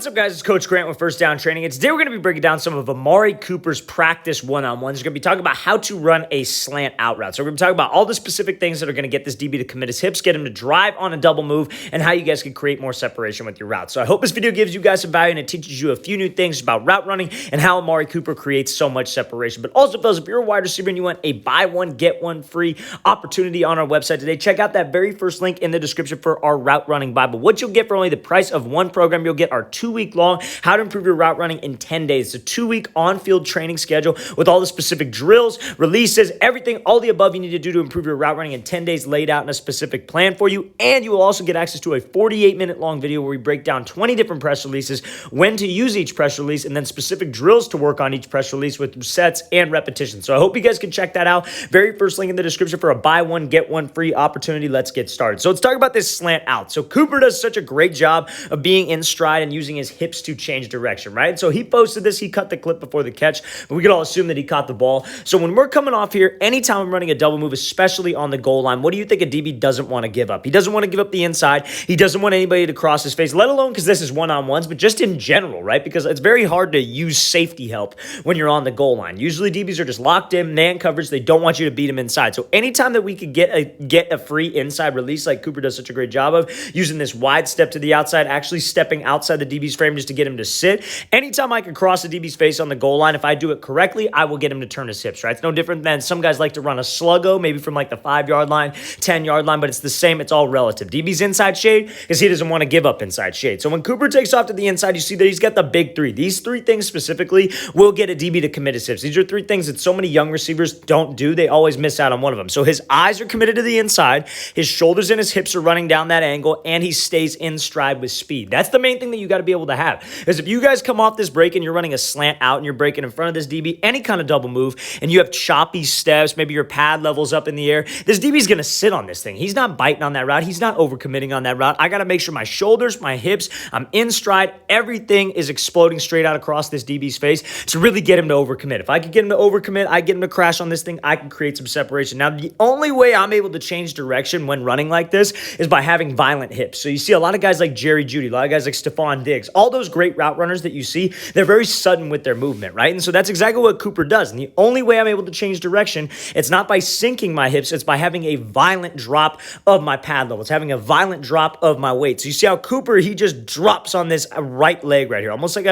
What's up, guys? It's Coach Grant with First Down Training. And today we're going to be breaking down some of AMARI Cooper's practice one-on-ones. We're going to be talking about how to run a slant out route. So we're going to be talking about all the specific things that are going to get this DB to commit his hips, get him to drive on a double move, and how you guys can create more separation with your routes. So I hope this video gives you guys some value and it teaches you a few new things about route running and how AMARI Cooper creates so much separation. But also, fellas, if you're a wide receiver and you want a buy one, get one free opportunity on our website today, check out that very first link in the description for our route running Bible. What you'll get for only the price of one program, you'll get our 2-week long How to Improve Your Route Running in 10 Days. It's a 2-week on-field training schedule with all the specific drills, releases, everything, all the above you need to do to improve your route running in 10 days laid out in a specific plan for you. And you will also get access to a 48-minute long video where we break down 20 different press releases, when to use each press release, and then specific drills to work on each press release with sets and repetitions. So I hope you guys can check that out. Very first link in the description for a buy one, get one free opportunity. Let's get started. So let's talk about this slant out. So Cooper does such a great job of being in stride and using his hips to change direction, right? So he posted this, he cut the clip before the catch, but we could all assume that he caught the ball. So when we're coming off here, anytime I'm running a double move, especially on the goal line, what do you think a DB doesn't want to give up? He doesn't want to give up the inside. He doesn't want anybody to cross his face, let alone because this is one-on-ones, but just in general, right? Because it's very hard to use safety help when you're on the goal line. Usually DBs are just locked in, man coverage. They don't want you to beat them inside. So anytime that we could get a free inside release like Cooper does such a great job of, using this wide step to the outside, actually stepping outside the DB's frame just to get him to sit. Anytime I can cross the DB's face on the goal line, if I do it correctly, I will get him to turn his hips, right? It's no different than some guys like to run a sluggo, maybe from like the 5-yard line, 10-yard line, but it's the same. It's all relative. DB's inside shade because he doesn't want to give up inside shade. So when Cooper takes off to the inside, you see that he's got the big three. These three things specifically will get a DB to commit his hips. These are three things that so many young receivers don't do. They always miss out on one of them. So his eyes are committed to the inside, his shoulders and his hips are running down that angle, and he stays in stride with speed. That's the main thing that you got to be able to have. Because if you guys come off this break and you're running a slant out and you're breaking in front of this DB, any kind of double move, and you have choppy steps, maybe your pad level's up in the air, this DB's going to sit on this thing. He's not biting on that route. He's not overcommitting on that route. I got to make sure my shoulders, my hips, I'm in stride. Everything is exploding straight out across this DB's face to really get him to overcommit. If I could get him to overcommit, I get him to crash on this thing, I can create some separation. Now, the only way I'm able to change direction when running like this is by having violent hips. So you see a lot of guys like Jerry Jeudy, a lot of guys like Stephon Diggs, all those great route runners that you see, they're very sudden with their movement, right? And so that's exactly what Cooper does. And the only way I'm able to change direction, it's not by sinking my hips, it's by having a violent drop of my pad level. It's having a violent drop of my weight. So you see how Cooper, he just drops on this right leg right here. Almost like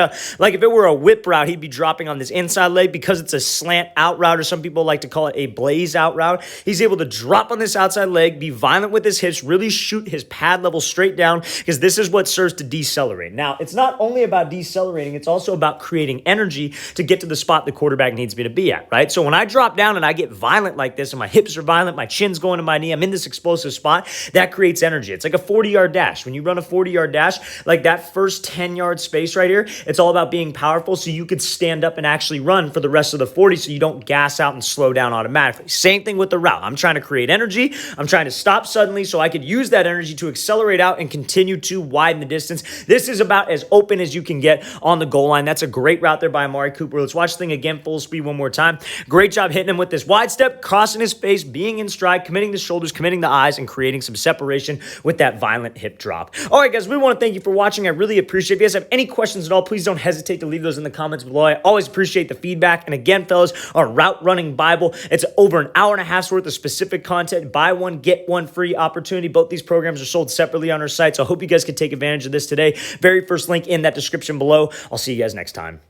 if it were a whip route, he'd be dropping on this inside leg because it's a slant out route, or some people like to call it a blaze out route. He's able to drop on this outside leg, be violent with his hips, really shoot his pad level straight down, because this is what serves to decelerate. Now, it's not only about decelerating, it's also about creating energy to get to the spot the quarterback needs me to be at, right? So when I drop down and I get violent like this and my hips are violent, my chin's going to my knee, I'm in this explosive spot, that creates energy. It's like a 40-yard dash. When you run a 40-yard dash, like that first 10-yard space right here, it's all about being powerful so you could stand up and actually run for the rest of the 40 so you don't gas out and slow down automatically. Same thing with the route. I'm trying to create energy. I'm trying to stop suddenly so I could use that energy to accelerate out and continue to widen the distance. This is about as open as you can get on the goal line. That's a great route there by AMARI Cooper. Let's watch the thing again, full speed one more time. Great job hitting him with this wide step, crossing his face, being in stride, committing the shoulders, committing the eyes, and creating some separation with that violent hip drop. All right, guys, we want to thank you for watching. I really appreciate it. If you guys have any questions at all, please don't hesitate to leave those in the comments below. I always appreciate the feedback. And again, fellas, our route running Bible, it's over an hour and a half's worth of specific content. Buy one, get one free opportunity. Both these programs are sold separately on our site, so I hope you guys can take advantage of this today. Very first link in that description below. I'll see you guys next time.